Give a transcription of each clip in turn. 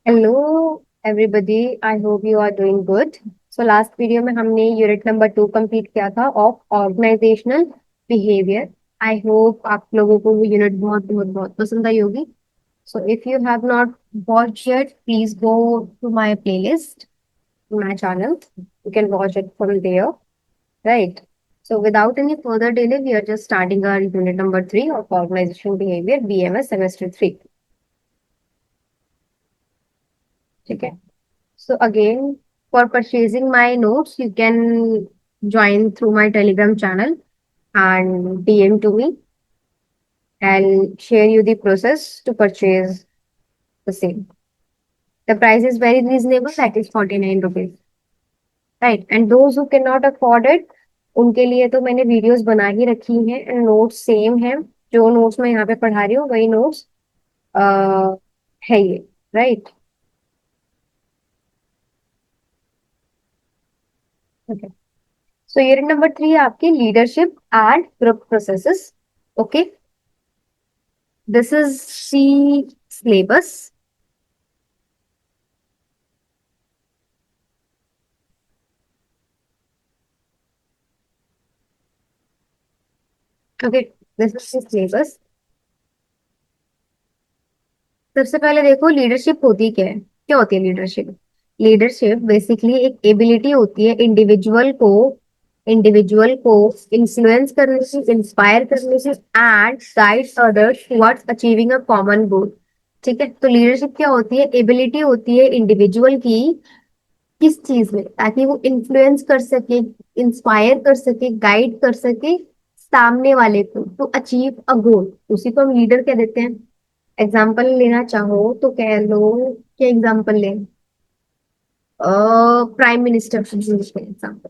Hello everybody, I hope you are doing good. So last video में हमने unit number 2 complete किया था of organisational behaviour. I hope आप लोगों को वो यूनिट बहुत बहुत बहुत पसंद आई होगी। So if you have not watch it, please go to my playlist, my channel. You can watch it from there, right? So without any further delay, we are just starting our unit number 3 of organizational behavior, BMS semester 3. ठीक है? So again, for purchasing my notes, you can join through my Telegram channel and DM to me. I'll share you the process to purchase the same. The price is very reasonable, that is 49 rupees. Right. And those who cannot afford it, उनके लिए तो मैंने videos बना ही रखी हैं and notes same है। जो notes मैं यहाँ पे पढ़ा रही हूँ वही नोट्स है ये, right? Okay. So unit number 3 आपकी leadership and group processes. Okay, this is the syllabus. Okay, this is the syllabus. सबसे पहले देखो लीडरशिप होती क्या है, क्या होती है लीडरशिप? लीडरशिप बेसिकली एक एबिलिटी होती है इंडिविजुअल को इन्फ्लुएंस करने से, इंस्पायर करने से and guide others towards achieving a common goal. ठीक है, तो लीडरशिप क्या होती है? एबिलिटी होती है इंडिविजुअल की किस चीज में, ताकि वो इन्फ्लुएंस कर सके, इंस्पायर कर सके, गाइड कर सके सामने वाले को टू अचीव अ गोल। उसी को हम लीडर कह देते हैं। एग्जाम्पल लेना चाहो तो कह लो, क्या एग्जाम्पल लें? Prime minister example.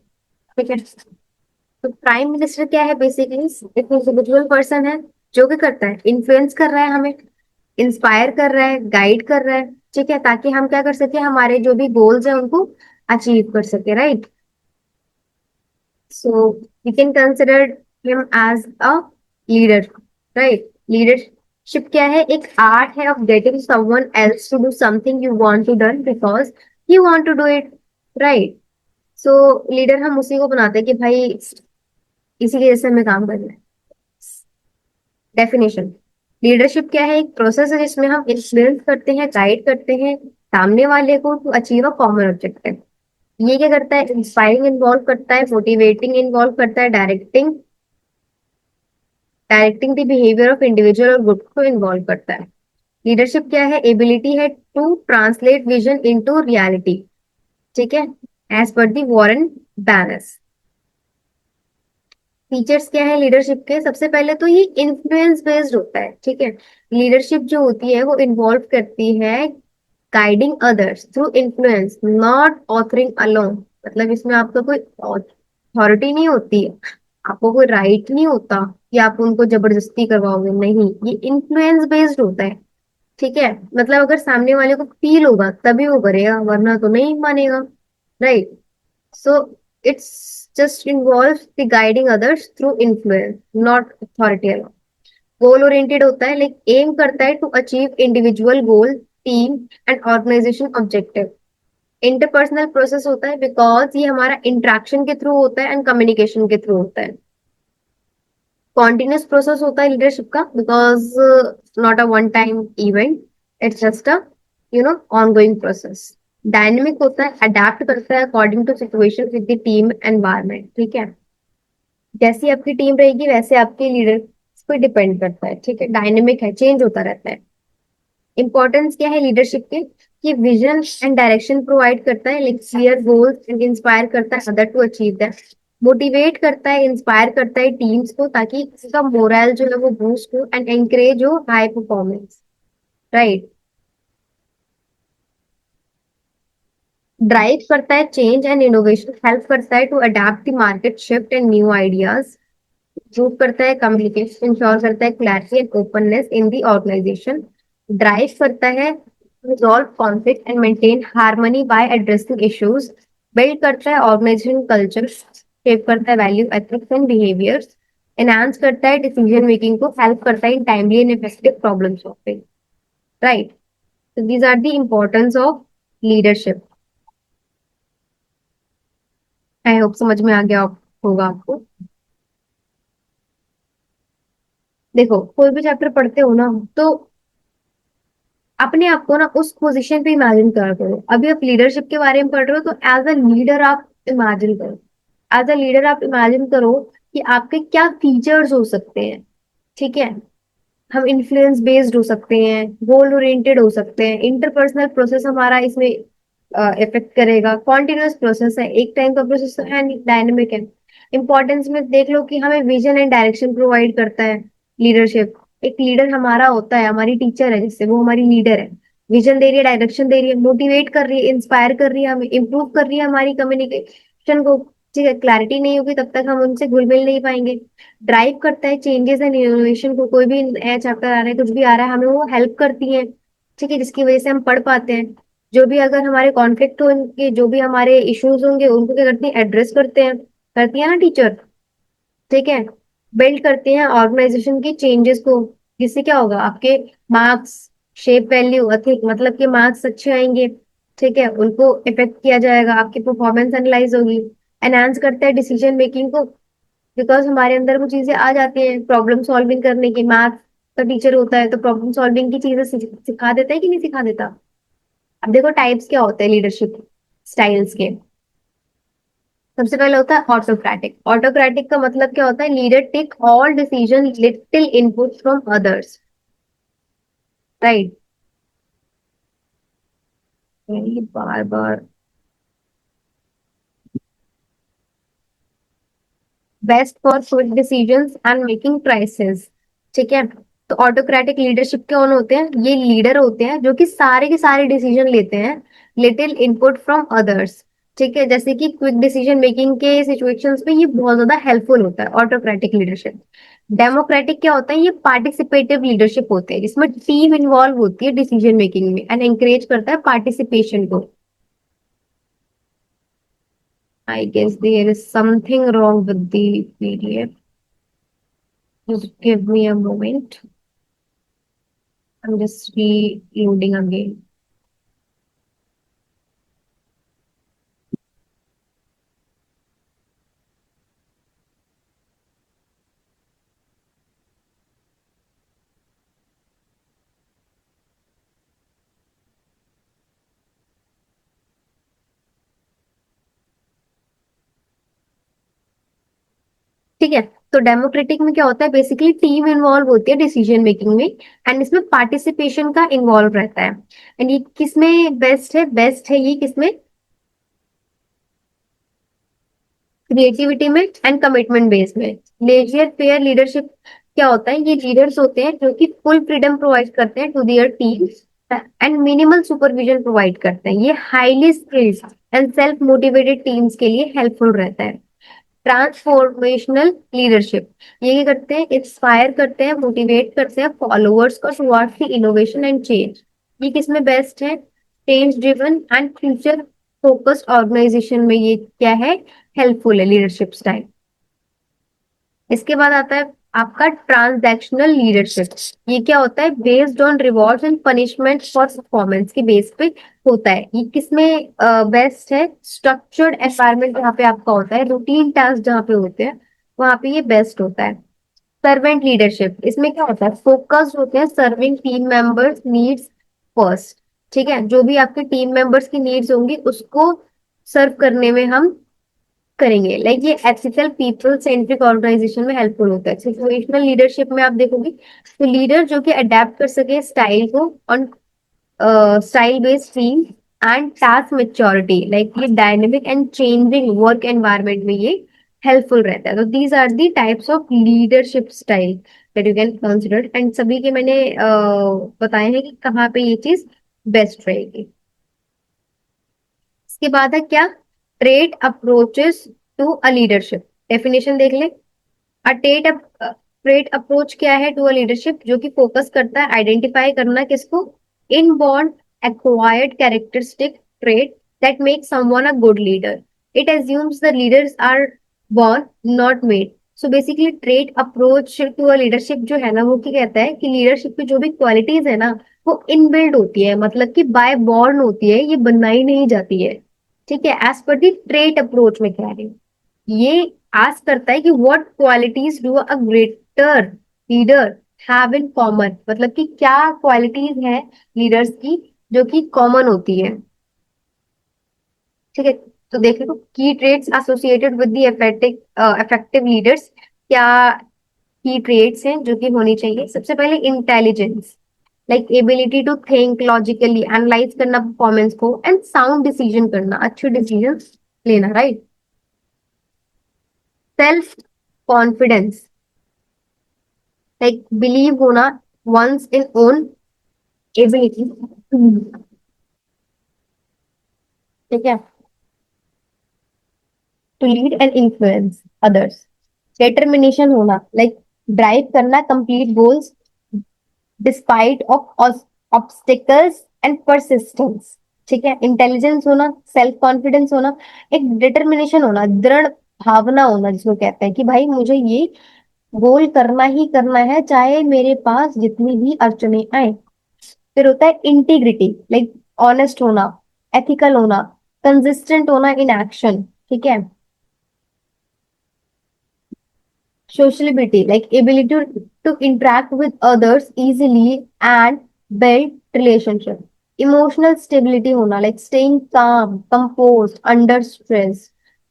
ठीक है, तो प्राइम मिनिस्टर क्या है? बेसिकली एक इंडिविजुअल पर्सन है जो क्या करता है, इन्फ्लुएंस कर रहा है हमें, इंस्पायर कर रहा है, गाइड कर रहा है। ठीक है, ताकि हम क्या कर सके, हमारे जो भी गोल्स है उनको अचीव कर सके, right? So we can consider him as a leader, right? Leadership क्या है? एक art है of getting someone else to do something you want to done because you want to do it, right? So leader हम उसी को बनाते हैं कि भाई इसी के जैसे हमें काम करना है। डेफिनेशन, लीडरशिप क्या है? एक प्रोसेस है जिसमें हम इन्फ्लुएंस करते हैं, गाइड करते हैं सामने वाले को to achieve a common objective. ये क्या करता है? इंस्पायरिंग इन्वॉल्व करता है, मोटिवेटिंग इन्वॉल्व करता है, directing the behaviour of individual और ग्रुप को इन्वॉल्व करता है। लीडरशिप क्या है? एबिलिटी है to translate vision into reality. ठीक है, एज पर दी वॉरेन बैनस। फीचर्स क्या है लीडरशिप के? सबसे पहले तो ये इन्फ्लुएंस बेस्ड होता है। ठीक है, लीडरशिप जो होती है वो इन्वॉल्व करती है guiding others through influence, not authoring alone. मतलब इसमें आपका कोई अथॉरिटी नहीं होती है, आपको कोई राइट नहीं होता कि आप उनको जबरदस्ती करवाओगे, नहीं, ये इन्फ्लुएंस बेस्ड होता है। ठीक है, मतलब अगर सामने वाले को फील होगा तभी वो करेगा, वरना तो नहीं मानेगा, right? So it's just involve the guiding others through influence, not authority. Goal oriented होता है, लाइक एम करता है to achieve individual goal, team and organisation objective. Interpersonal process होता है बिकॉज ये हमारा इंट्रैक्शन के थ्रू होता है एंड कम्युनिकेशन के थ्रू होता है। कॉन्टिन्यूस प्रोसेस होता है लीडरशिप का because not a one time event, it's just a ongoing process. Dynamic होता है, अडेप्ट करता है according to situation with the team environment. ठीक है, जैसी आपकी टीम रहेगी वैसे आपके लीडर पे डिपेंड करता है। ठीक है, डायनेमिक है, चेंज होता रहता है। इंपॉर्टेंस क्या है लीडरशिप के? कि विजन एंड डायरेक्शन प्रोवाइड करता है, like clear goals, and inspire करता है other to achieve that. Motivate करता है, इंस्पायर करता है टीम्स को ताकि उसका मोरल जो है वो बूस्ट हो एंड एनकरेज हो हाई परफॉर्मेंस, राइट? ड्राइव करता है चेंज एंड इनोवेशन, हेल्प करता है to adapt the market shift and new ideas. Improve करता है कम्युनिकेशन, इंश्योर करता है clarity and openness in the organisation. Drive करता है resolve conflict and maintain harmony by addressing issues. Build करता है ऑर्गेनाइजेशन कल्चर, शेप करता है value ethics and behaviours. Enhance करता है डिसीजन मेकिंग को, हेल्प करता है in timely and effective problem solving, right? So these are the importance of leadership. I hope समझ में आ गया होगा आपको। देखो कोई भी चैप्टर पढ़ते हो ना, तो अपने आप को ना उस पोजीशन पे इमेजिन करा करो। अभी आप लीडरशिप के बारे में पढ़ रहे हो, तो एज अ लीडर आप इमेजिन करो। एज अ लीडर आप इमेजिन करो कि आपके क्या फीचर्स हो सकते हैं। ठीक है, हम इन्फ्लुएंस बेस्ड हो सकते हैं, गोल ओरिएंटेड हो सकते हैं, इंटरपर्सनल प्रोसेस हमारा इसमें इफेक्ट करेगा, कॉन्टिन्यूअस प्रोसेस है, एक टाइम का प्रोसेस है, डायनेमिक है। इंपॉर्टेंस में देख लो कि हमें विजन एंड डायरेक्शन प्रोवाइड करता है लीडरशिप। एक लीडर हमारा होता है, हमारी टीचर है, जिससे वो हमारी लीडर है। विजन दे रही है, डायरेक्शन दे रही है, मोटिवेट कर रही है, इंस्पायर कर रही है, हमें इम्प्रूव कर रही है हमारी कम्युनिकेशन को। ठीक है, क्लैरिटी नहीं होगी तब तक हम उनसे घुल मिल नहीं पाएंगे। ड्राइव करता है चेंजेस एंड इनोवेशन को, कोई भी नया चैप्टर आ रहा है, कुछ भी आ रहा है, हमें वो हेल्प करती है। ठीक है, जिसकी वजह से हम पढ़ पाते हैं। जो भी अगर हमारे कॉन्फ्लिक्ट होंगे, जो भी हमारे इश्यूज होंगे, उनको क्या करती है, एड्रेस करते हैं, करती है ना टीचर। ठीक है, बिल्ड करते हैं ऑर्गेनाइजेशन की चेंजेस को, जिससे क्या होगा, आपके मार्क्स, शेप वैल्यू अधिक, मतलब कि मार्क्स अच्छे आएंगे। ठीक है, उनको इफेक्ट किया जाएगा, आपकी परफॉर्मेंस एनालाइज होगी। एनहांस करता है डिसीजन मेकिंग को, बिकॉज हमारे अंदर वो चीजें आ जाती हैं प्रॉब्लम सॉल्विंग करने की। मैथ का टीचर होता है तो प्रॉब्लम सॉल्विंग की चीजें सिखा देता है कि नहीं सिखा देता। अब देखो टाइप्स क्या होते हैं लीडरशिप स्टाइल्स के। सबसे पहले होता है ऑटोक्रेटिक। ऑटोक्रेटिक का मतलब क्या होता है, leader take all decision little input from others. Right, बार बार best for quick decisions and making crisis. ठीक है, तो ऑटोक्रेटिक लीडरशिप के कौन होते हैं, ये लीडर होते हैं जो कि सारे के सारे डिसीजन लेते हैं लिटिल इनपुट फ्रॉम अदर्स। ठीक है, जैसे कि क्विक डिसीजन मेकिंग के सिचुएशंस में ये बहुत ज्यादा हेल्पफुल होता है ऑटोक्रेटिक लीडरशिप। डेमोक्रेटिक क्या होता है, ये पार्टिसिपेटिव लीडरशिप होते हैं, जिसमें टीम इन्वॉल्व होती है डिसीजन मेकिंग में एंड एंकरेज करता है पार्टिसिपेशन को। I guess there is something wrong with the PDF, just give me a moment. I'm just reloading again. ठीक है, तो डेमोक्रेटिक में क्या होता है, बेसिकली टीम इन्वॉल्व होती है डिसीजन मेकिंग में, एंड इसमें पार्टिसिपेशन का इन्वॉल्व रहता है। एंड ये किसमें बेस्ट है, बेस्ट है ये किसमें, क्रिएटिविटी में एंड कमिटमेंट बेस में। लेजियर फेयर लीडरशिप क्या होता है, ये लीडर्स होते हैं जो कि फुल फ्रीडम प्रोवाइड करते हैं to their team and minimal supervision provide करते हैं। ये highly skilled and self motivated teams के लिए हेल्पफुल रहता है। ट्रांसफॉर्मेशनल लीडरशिप, ये क्या करते हैं, इंस्पायर करते हैं, मोटिवेट करते हैं फॉलोअर्स को towards the innovation and change. ये किसमें बेस्ट है, change driven and future focused organisation में ये क्या है, हेल्पफुल है लीडरशिप स्टाइल। इसके बाद आता है आपका ट्रांजैक्शनल लीडरशिप। ये क्या होता है, based on rewards and punishment for performance के बेस पे होता है। ये किसमें बेस्ट है, स्ट्रक्चर्ड एनवायरनमेंट जहाँ पे आपका होता है, रूटीन टास्क जहाँ पे होते हैं, वहां पे ये बेस्ट होता है। सर्वेंट लीडरशिप, इसमें क्या होता है, फोकस्ड होते हैं serving team members needs first. ठीक है, जो भी आपके टीम मेंबर्स की नीड्स होंगी उसको सर्व करने में हम करेंगे। लाइक ये एथिकल पीपल सेंट्रिक ऑर्गेनाइजेशन में हेल्पफुल होता है। सिचुएशनल लीडरशिप में आप देखोगे तो लीडर जो कि अडेप्ट कर सके स्टाइल को on style based team and task maturity, like ये dynamic and changing work environment में ये हेल्पफुल रहता है। तो these are the types of leadership style that you can consider, and सभी के मैंने बताए हैं कि कहाँ पे ये चीज बेस्ट रहेगी। इसके बाद है क्या, trait approaches to a leadership. Definition देख ले। अ ट्रेट अप्रोच क्या है टू अ लीडरशिप, जो कि फोकस करता है आइडेंटिफाई करना किसको, inborn acquired characteristic trait that make someone a good leader. It assumes the leaders are born not made. So basically trait approach to a leadership जो है ना, वो क्या कहता है कि लीडरशिप की जो भी क्वालिटीज है ना, वो इनबिल्ड होती है, मतलब कि बाय बॉर्न होती है, ये बनाई नहीं जाती है। ठीक है, एज पर दी ट्रेट अप्रोच में कह रही हूँ। ये आस्क करता है कि what qualities do a greater leader have in common, मतलब कि क्या क्वालिटीज है लीडर्स की जो कि कॉमन होती है। ठीक है, तो देख लो की traits associated with the effective leaders, क्या की ट्रेट्स हैं जो कि होनी चाहिए। सबसे पहले intelligence, like ability to think logically, analyse करना परफॉर्मेंस को, एंड साउंड डिसीजन करना, अच्छे डिसीजन लेना, right. Self confidence, like believe होना वंस इन ओन एबिलिटी, ठीक है, to lead and influence others. Determination होना, लाइक ड्राइव करना complete goals despite of obstacles and persistence. ठीक है, इंटेलिजेंस होना, सेल्फ कॉन्फिडेंस होना, एक डिटर्मिनेशन होना, दृढ़ भावना होना, जिसको कहते हैं कि भाई मुझे ये गोल करना ही करना है चाहे मेरे पास जितनी भी अड़चने आए। फिर होता है इंटीग्रिटी, लाइक ऑनेस्ट होना, एथिकल होना, कंसिस्टेंट होना इन एक्शन। ठीक है, sociability, like ability to interact with others easily and build relationship. Emotional stability होना, like staying calm, composed under stress.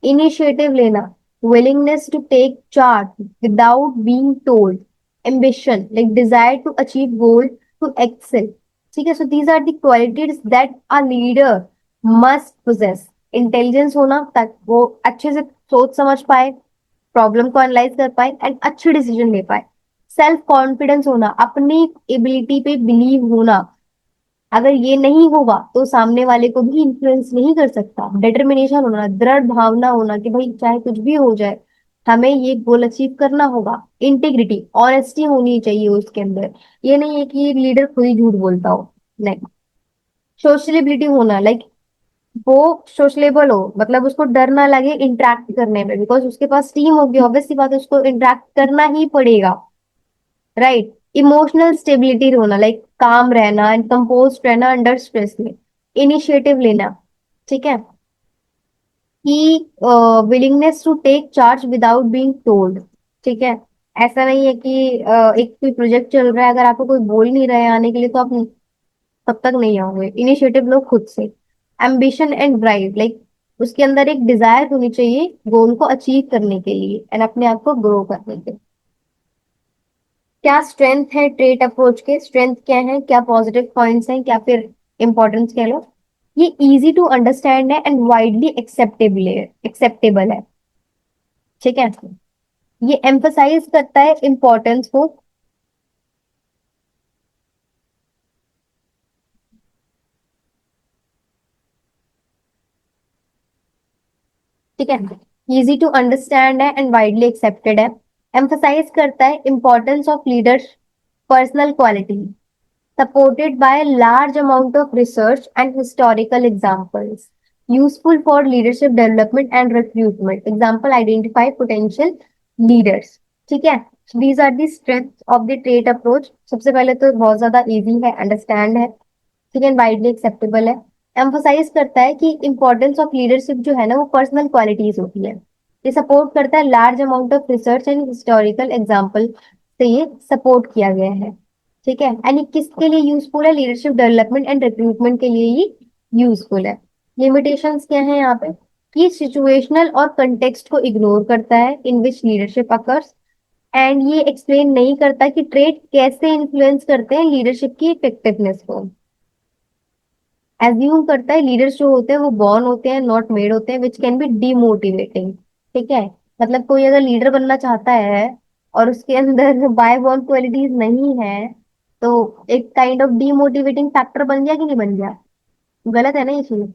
Initiative लेना, willingness to take charge without being told. Ambition, like desire to achieve goal, to excel. ठीक है, so these are the qualities that a leader must possess. Intelligence होना, ताकि वो अच्छे से सोच समझ पाए, प्रॉब्लम को एनालाइज कर पाए एंड अच्छे डिसीजन ले पाए। सेल्फ कॉन्फिडेंस होना, अपनी एबिलिटी पे बिलीव होना, अगर ये नहीं होगा तो सामने वाले को भी इन्फ्लुएंस नहीं कर सकता। डिटर्मिनेशन होना, दृढ़ भावना होना कि भाई चाहे कुछ भी हो जाए हमें ये गोल अचीव करना होगा। इंटीग्रिटी, ऑनेस्टी होनी चाहिए उसके अंदर, ये नहीं है कि लीडर खुद ही झूठ बोलता हो। नेक्स्ट, सोशलेबिलिटी होना, लाइक वो सोशलेबल हो, मतलब उसको डर ना लगे इंटरेक्ट करने में, बिकॉज उसके पास टीम होगी, ऑब्वियस सी बात है उसको इंटरेक्ट करना ही पड़ेगा, राइट। इमोशनल स्टेबिलिटी होना, लाइक काम रहना एंड कंपोज रहना अंडर स्ट्रेस में। इनिशिएटिव लेना, ठीक है, कि willingness to take charge without being told. ठीक है, ऐसा नहीं है कि एक कोई प्रोजेक्ट चल रहा है, अगर आपको कोई बोल नहीं रहा है आने के लिए तो आप तब तक नहीं आओगे। इनिशिएटिव लो खुद से। एम्बिशन एंड ड्राइव, लाइक उसके अंदर एक डिजायर होनी चाहिए गोल को अचीव करने के लिए एंड अपने आप को ग्रो करने के लिए। क्या स्ट्रेंथ है ट्रेट अप्रोच के, स्ट्रेंथ क्या है, क्या पॉजिटिव पॉइंट्स हैं, क्या फिर इंपॉर्टेंस कह लो। ये इजी टू अंडरस्टैंड है एंड वाइडली एक्सेप्टेबल है। ठीक है, ये एम्फसाइज करता है इंपॉर्टेंस को। ठीक है, इजी टू अंडरस्टैंड है एंड वाइडली एक्सेप्टेड है। एम्फसाइज करता है importance of leaders personal quality, supported by a large amount of research and historical examples, useful for leadership development and recruitment. Example, identify potential leaders. ठीक है, these are the strengths of the trait approach. सबसे पहले तो बहुत ज्यादा easy है, understand है, ठीक है, वाइडली एक्सेप्टेबल है। एम्फोसाइज करता है कि इंपॉर्टेंस ऑफ लीडरशिप जो है ना वो पर्सनल क्वालिटीज होती है। ये सपोर्ट करता है large amount of research and historical example से ये सपोर्ट किया गया है। ठीक है, एंड ये किसके लिए यूजफुल है, लीडरशिप डेवलपमेंट एंड रिक्रूटमेंट के लिए ये यूजफुल है। लिमिटेशंस क्या है यहाँ पे, कि सिचुएशनल और कंटेक्स्ट को इग्नोर करता है इन विच लीडरशिप अकर्स, एंड ये एक्सप्लेन नहीं करता कि ट्रेट कैसे इन्फ्लुएंस करते हैं लीडरशिप की इफेक्टिवनेस को। एज्यूम करता है लीडर्स जो होते हैं वो बॉर्न होते हैं, नॉट मेड होते हैं, विच कैन बी डीमोटिवेटिंग। ठीक है, मतलब कोई अगर लीडर बनना चाहता है और उसके अंदर बाय बॉर्न क्वालिटीज नहीं है तो एक काइंड ऑफ डीमोटिवेटिंग फैक्टर बन गया कि नहीं बन गया, गलत है ना ये चीज।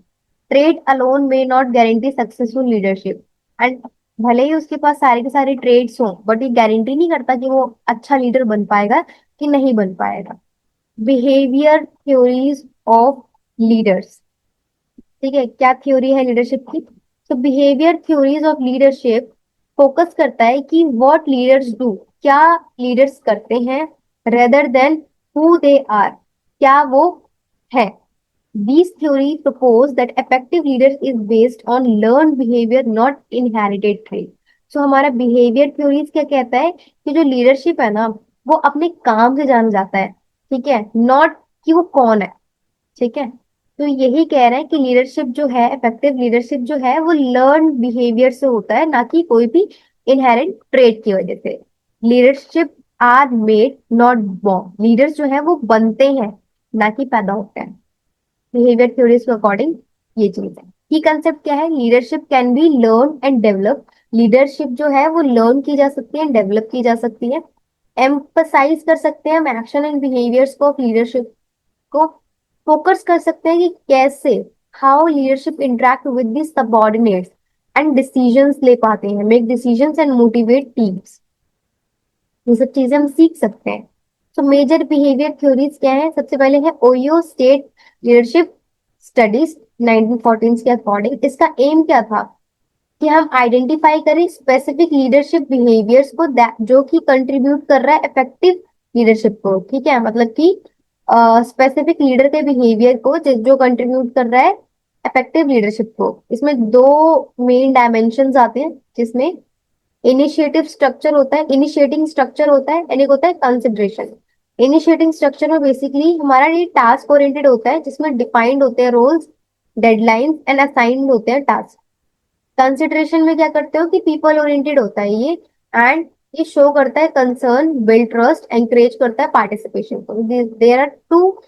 ट्रेड अलोन में not guarantee successful leadership, and भले ही उसके पास सारे के सारे ट्रेड्स हों बट ये गारंटी नहीं करता कि वो अच्छा लीडर बन पाएगा कि नहीं बन पाएगा। बिहेवियर थ्योरीज ऑफ लीडर्स, ठीक है, क्या थ्योरी है लीडरशिप की। तो behaviour theories of leadership focus करता है कि व्हाट लीडर्स डू, क्या लीडर्स करते हैं, rather than who they are. क्या वो है। These theory propose that effective leaders is based on learned behavior, not inherited trait. So हमारा behavior theories क्या कहता है कि जो leadership है ना, वो अपने काम से जाना जाता है, ठीक है, not कि वो कौन है, ठीक है। तो यही कह रहे हैं कि लीडरशिप जो है, इफेक्टिव लीडरशिप जो है, वो लर्न बिहेवियर से होता है, ना कि कोई भी इनहेरेंट ट्रेट की वजह से। Leadership are made not born, leaders जो है वो बनते हैं, ना कि पैदा होते हैं। बिहेवियर थ्योरीज के अकॉर्डिंग ये चीज है। की कंसेप्ट क्या है, leadership can be learn and develop. Leadership जो है वो लर्न की जा सकती है, डेवलप की जा सकती है। एम्पसाइज कर सकते हैं हम एक्शन एंड बिहेवियर्स को ऑफ लीडरशिप को, फोकस कर सकते हैं कि कैसे, how leadership interact with the subordinates and decisions ले पाते हैं, make decisions and motivate teams. ये सब चीजें हम सीख सकते हैं। तो मेजर बिहेवियर थ्योरीज क्या है, सबसे पहले है ओयो स्टेट लीडरशिप स्टडीज 1914 के अकॉर्डिंग। इसका एम क्या था कि हम आइडेंटिफाई करें स्पेसिफिक लीडरशिप बिहेवियर्स को जो कि कंट्रीब्यूट कर रहा है इफेक्टिव लीडरशिप को, ठीक है, मतलब कि स्पेसिफिक लीडर के बिहेवियर को जो कंट्रीब्यूट कर रहा है इफेक्टिव लीडरशिप को। इसमें दो मेन डायमेंशन आते हैं, जिसमें इनिशिएटिव स्ट्रक्चर होता है, इनिशिएटिंग स्ट्रक्चर होता है, एंड एक होता है कंसिडरेशन। इनिशिएटिंग स्ट्रक्चर में बेसिकली हमारा ये टास्क ओरिएंटेड होता है, जिसमें डिफाइंड होते हैं रोल्स, डेडलाइंस एंड असाइंड होते हैं टास्क। कंसिडरेशन में क्या करते हो कि पीपल ओरिएंटेड होता है ये, एंड ये शो करता है कंसर्न, बिल्ड ट्रस्ट, एंकरेज करता है पार्टिसिपेशन को। There are two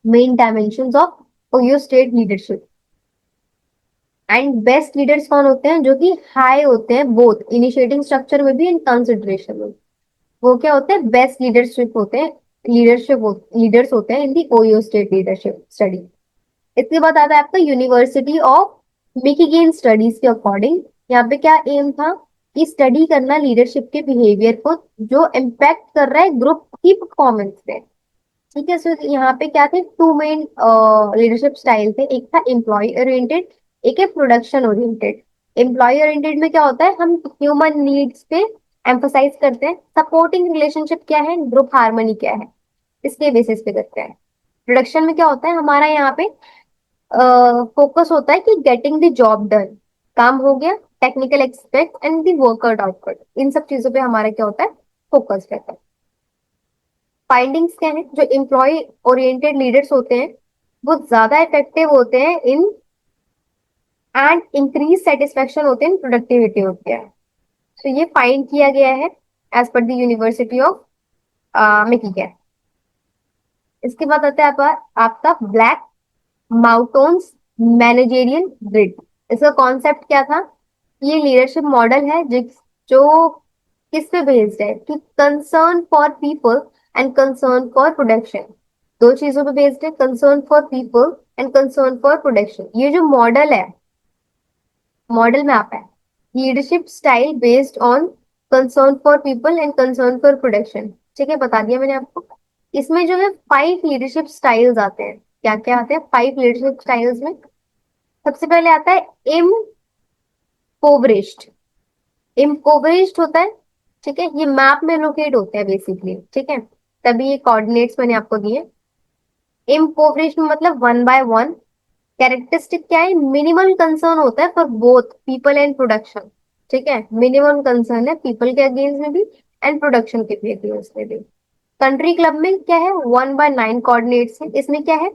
main dimensions of Ohio state leadership. And best leaders कौन होते हैं, जो कि हाई होते हैं बोथ इनिशिएटिंग स्ट्रक्चर में भी एंड कंसिडरेशन में। वो क्या होते हैं, बेस्ट लीडरशिप होते हैं, लीडर्स होते हैं in the OYO state leadership study. इसके बाद आता है आपका यूनिवर्सिटी ऑफ मिशिगन स्टडीज के अकॉर्डिंग। यहाँ पे क्या एम था कि स्टडी करना लीडरशिप के बिहेवियर को जो इम्पैक्ट कर रहा है ग्रुप की परफॉर्मेंस पे, ठीक है। सो यहाँ पे क्या थे, टू मेन लीडरशिप स्टाइल थे, एक था एम्प्लॉय ओरिएंटेड, एक है प्रोडक्शन ओरिएंटेड। एम्प्लॉय ओरिएंटेड में क्या होता है, हम ह्यूमन नीड्स पे एम्फोसाइज करते हैं, सपोर्टिंग रिलेशनशिप क्या है, ग्रुप हार्मनी क्या है, इसके बेसिस पे करते हैं। प्रोडक्शन में क्या होता है, हमारा यहाँ पे फोकस होता है कि गेटिंग द जॉब डन, काम हो गया, technical expect and the workout output, इन सब चीजों पे हमारा क्या होता है, फोकस रहता है। फाइंडिंग्स क्या है, जो एम्प्लॉय ओरिएंटेड लीडर्स होते हैं वो ज्यादा इफेक्टिव होते हैं इन एंड इंक्रीज सेटिस्फेक्शन होते हैं, प्रोडक्टिविटी होती है। तो ये फाइंड किया गया है as per the university of Michigan. इसके बाद आता है आपका ब्लैक माउटोन्स मैनेजेरियल ग्रिड। इसका कॉन्सेप्ट क्या था, ये लीडरशिप मॉडल है जो किस पे बेस्ड है कि concern for people and concern for production, दो चीजों पे बेस्ड है, concern for people and concern for production. ये जो मॉडल है, मॉडल में आता है leadership style based on concern for people and concern for production, ठीक है, बता दिया मैंने आपको। इसमें जो है 5 लीडरशिप स्टाइल्स आते हैं। क्या क्या आते हैं 5 लीडरशिप स्टाइल्स में, सबसे पहले आता है इम्पोवरिश्ड। इम्पोवरिश्ड होता है, ठीक है, ये मैप में लोकेट होते हैं बेसिकली, ठीक है, तभी ये कोऑर्डिनेट्स मैंने आपको दिए। इम्पोवरिश्ड मतलब 1 बाय 1। कैरेक्टरिस्टिक क्या है, मिनिमल कंसर्न होता है for both people and production, ठीक है, मिनिमम कंसर्न है पीपल के अगेंस्ट में भी एंड प्रोडक्शन के भी अगेंस्ट में भी। कंट्री क्लब में क्या है, 1/9 कोऑर्डिनेट्स है। इसमें क्या है,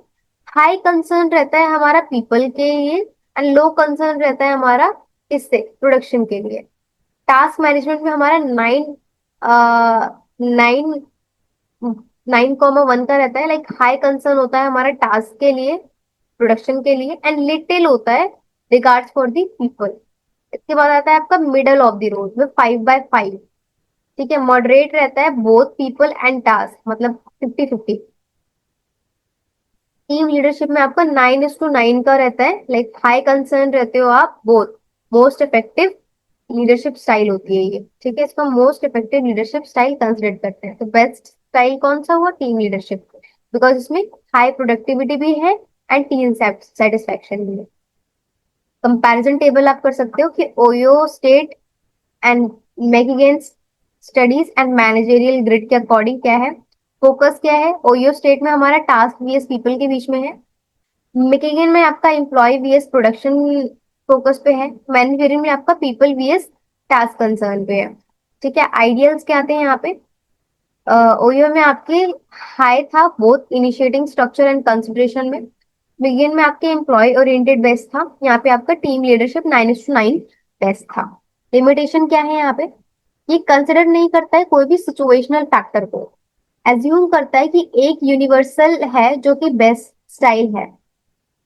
हाई कंसर्न रहता है हमारा पीपल के लिए एंड लो कंसर्न रहता है हमारा इससे प्रोडक्शन के लिए। टास्क मैनेजमेंट में हमारा 9 9,1 का रहता है, लाइक हाई कंसर्न होता है हमारा टास्क के लिए, प्रोडक्शन के लिए, एंड लिटिल होता है रिगार्ड्स फॉर दी पीपल। इसके बाद आता है आपका मिडल ऑफ द रोड में 5/5, ठीक है, मॉडरेट रहता है बोथ पीपल एंड टास्क, मतलब 50-50। टीम लीडरशिप में आपका 9:9 का रहता है, लाइक हाई कंसर्न रहते हो आप both, most effective leadership style होती है ये, ठीक है, इसको most effective leadership style consider करते हैं। तो बेस्ट स्टाइल कौन सा हुआ, टीम लीडरशिप, बिकॉज इसमें हाई प्रोडक्टिविटी भी है एंड टीम सेटिस्फेक्शन भी है। कंपैरिजन टेबल आप कर सकते हो कि OYO state and Michigan studies and managerial grid के अकॉर्डिंग क्या है, फोकस क्या है, ओयो स्टेट में हमारा टास्क वीएस पीपल के बीच में है। मिकेगन में आपका एम्प्लॉय वीएस प्रोडक्शन फोकस पे है। मैन्युफैक्चरिंग में आपका पीपल वीएस टास्क कंसर्न पे है। ठीक है, आइडियल्स क्या आते हैं यहाँ पे। ओयो में आपके हाई था both initiating structure and consideration में। बिगिन में आपके एम्प्लॉय ओरिएंटेड बेस्ट था, यहाँ पे आपका टीम लीडरशिप 9:9 बेस्ट था। लिमिटेशन क्या है यहाँ पे, ये कंसिडर नहीं करता है कोई भी सिचुएशनल फैक्टर को। एज्यूम करता है कि एक यूनिवर्सल है जो कि बेस्ट स्टाइल है,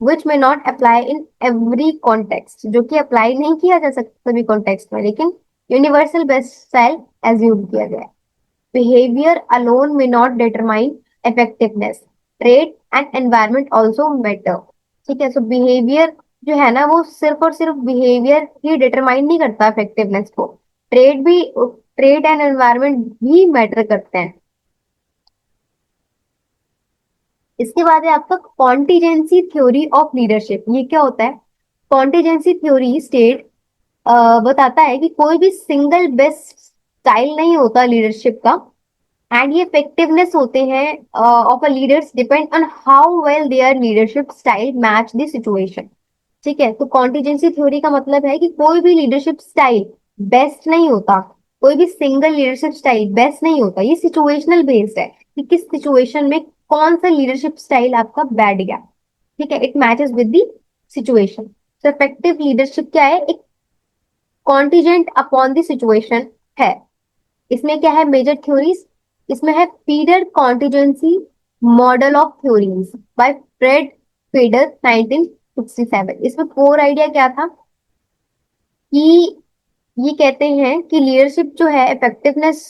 विच में not apply in every context, जो कि अप्लाई नहीं किया जा सकता सभी कॉन्टेक्स्ट में, लेकिन यूनिवर्सल बेस्ट स्टाइल एज्यूम किया गया है। Behavior alone may not determine effectiveness. Trait and environment also matter. ठीक है, सो बिहेवियर जो है ना वो सिर्फ और सिर्फ बिहेवियर ही डिटरमाइन नहीं करता इफेक्टिवनेस को, ट्रेड एंड एनवायरनमेंट भी मैटर करते हैं। इसके बाद है आपका कॉन्टिजेंसी थ्योरी ऑफ लीडरशिप। ये क्या होता है, कॉन्टिजेंसी थ्योरी स्टेट बताता है कि कोई भी सिंगल बेस्ट स्टाइल नहीं होता लीडरशिप का, एंड ये इफेक्टिवनेस होते हैं of a leaders depend on how well their leadership style match the situation. ठीक है, तो कॉन्टिजेंसी थ्योरी का मतलब है कि कोई भी लीडरशिप स्टाइल बेस्ट नहीं होता, कोई भी सिंगल लीडरशिप स्टाइल बेस्ट नहीं होता, ये सिचुएशनल बेस्ड है कि किस सिचुएशन में कौन सा लीडरशिप स्टाइल आपका बैठ गया। ठीक है, it matches with the situation. तो इफेक्टिव लीडरशिप क्या है, एक कॉन्टिजेंट अपॉन द सिचुएशन है। इसमें क्या है मेजर थ्योरीज, इसमें है Fiedler contingency model of theories by Fred Fiedler 1967। इसमें कोर आइडिया क्या था कि ये कहते हैं कि लीडरशिप जो है इफेक्टिवनेस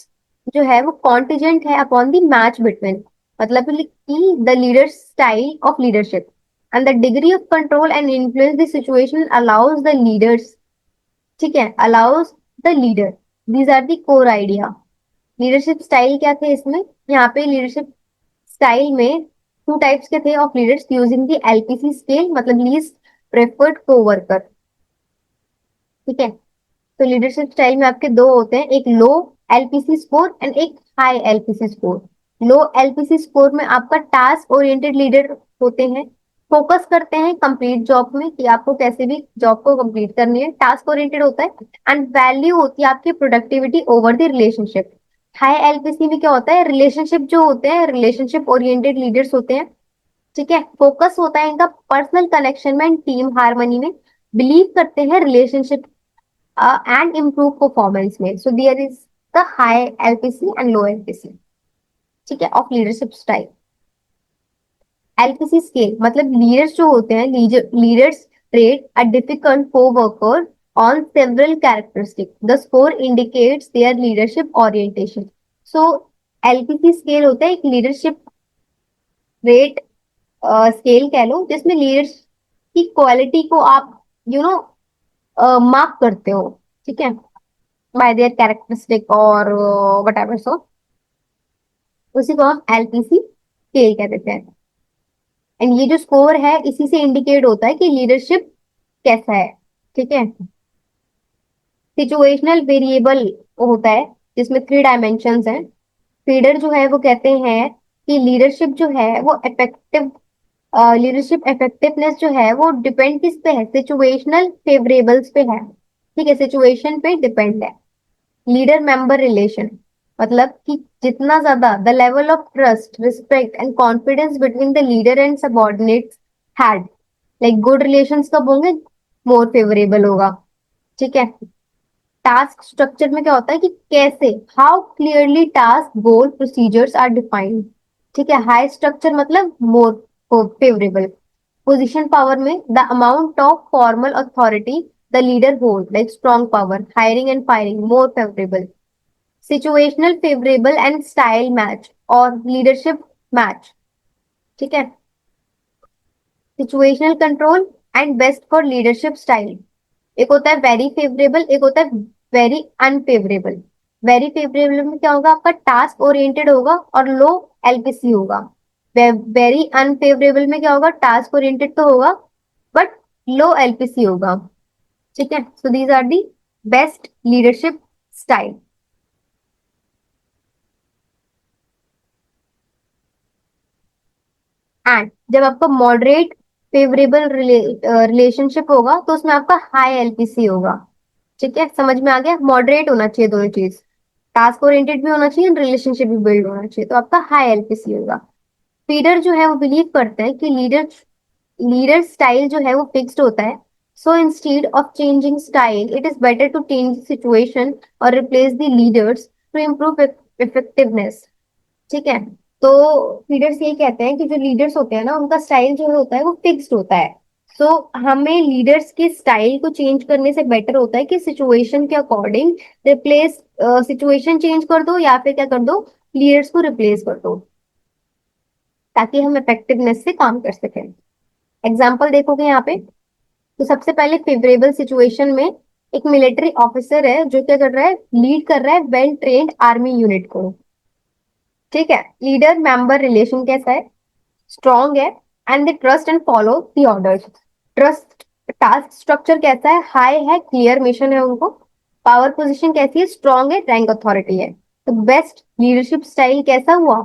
जो है वो कॉन्टिजेंट है अपॉन द मैच बिटवीन, मतलब कि the leader style of leadership and the degree of control and influence the situation allows the leaders. ठीक है, allows the leader, these are the core idea. Leadership style क्या थे इसमें, यहाँ पे leadership style में टू टाइप्स के थे of leaders using the LPC scale, मतलब लीस्ट प्रेफर्ड कोवर्कर। ठीक है, तो लीडरशिप स्टाइल में आपके दो होते हैं, एक लो एलपीसी स्कोर एंड एक हाई एलपीसी स्कोर। लो एलपीसी स्कोर में आपका टास्क ओरिएंटेड लीडर होते हैं, फोकस करते हैं कंप्लीट जॉब में कि आपको कैसे भी जॉब को कंप्लीट करनी है, टास्क ओरिएंटेड होता है। एंड वैल्यू होती है आपकी productivity over the relationship. High LPC में क्या होता है, रिलेशनशिप जो होते हैं रिलेशनशिप ओरिएंटेड लीडर्स होते हैं। ठीक है, फोकस होता है इनका पर्सनल कनेक्शन में एंड टीम हार्मनी में, बिलीव करते हैं रिलेशनशिप and improve performance में। So there is the high LPC and low LPC। ठीक है, of leadership style. LPC scale मतलब लीडर्स जो होते हैं, leaders trade a difficult coworker on several characteristic, the score indicates their leadership orientation. So LPC scale होता है एक leadership rate scale कह लो, जिसमें लीडर्स की क्वालिटी को आप मार्क करते हो। ठीक है, बाय देयर कैरेक्टरिस्टिक और वट एवर, सो उसी को हम एलपीसी स्केल कह देते हैं। एंड ये जो स्कोर है इसी से इंडिकेट होता है कि लीडरशिप कैसा है। ठीक है, सिचुएशनल वेरिएबल होता है जिसमें 3 डायमेंशन हैं। फीडर जो है वो कहते हैं कि लीडरशिप जो है वो इफेक्टिव, लीडरशिप इफेक्टिवनेस जो है वो डिपेंड किस पे है, सिचुएशनल फेवरेबल्स पे है। ठीक है, सिचुएशन पे डिपेंड है। लीडर मेंबर रिलेशन मतलब कि जितना ज्यादा the level of trust respect and confidence between the leader and subordinates had, like good relations कब होंगे, मोर फेवरेबल होगा। ठीक है, टास्क स्ट्रक्चर में क्या होता है कि कैसे, how clearly task goal procedures are defined. ठीक है, हाई स्ट्रक्चर मतलब मोर फेवरेबल। पोजीशन पावर में the amount of formal authority the leader hold, like strong power, hiring and firing, more favourable. Situational favourable and style match और leadership match. ठीक है, situational control and best for leadership style. एक होता है very favourable, एक होता है very unfavourable. Very favourable में क्या होगा, आपका टास्क ओरिएंटेड होगा और लो एलपीसी होगा। वेरी अनफेवरेबल में क्या होगा, टास्क ओरिएंटेड तो होगा बट लो एलपीसी होगा। ठीक है, so these are the best leadership style. And जब आपका मॉडरेट फेवरेबल रिलेशनशिप होगा तो उसमें आपका हाई एलपीसी होगा। ठीक है, समझ में आ गया? मॉडरेट होना चाहिए दोनों चीज, टास्क ओरिएंटेड भी होना चाहिए, रिलेशनशिप भी बिल्ड होना चाहिए, तो आपका हाई एलपीसी होगा। फीडर जो है वो बिलीव करते हैं कि लीडर स्टाइल जो है वो फिक्स्ड होता है। So instead of changing style it is better to change situation और replace the leaders to improve effectiveness. ठीक है, तो लीडर्स यही कहते हैं कि जो लीडर्स होते हैं ना उनका स्टाइल जो होता है वो फिक्स्ड होता है। सो हमें लीडर्स के स्टाइल को चेंज करने से बेटर होता है कि सिचुएशन के अकॉर्डिंग रिप्लेस, सिचुएशन चेंज कर दो या फिर क्या कर दो, लीडर्स को रिप्लेस कर दो, ताकि हम इफेक्टिवनेस से काम कर सकें। एग्जाम्पल देखोगे यहाँ पे, तो सबसे पहले फेवरेबल सिचुएशन में एक मिलिट्री ऑफिसर है जो क्या कर रहा है, लीड कर रहा है वेल ट्रेन्ड आर्मी यूनिट को। ठीक है, लीडर मेंबर रिलेशन कैसा है, स्ट्रॉन्ग है, and they trust and follow the orders. Trust, task structure कैसा है, हाई है, क्लियर मिशन है उनको। पावर पोजीशन कैसी है, स्ट्रॉन्ग है, रैंक अथॉरिटी है। तो बेस्ट लीडरशिप स्टाइल कैसा हुआ,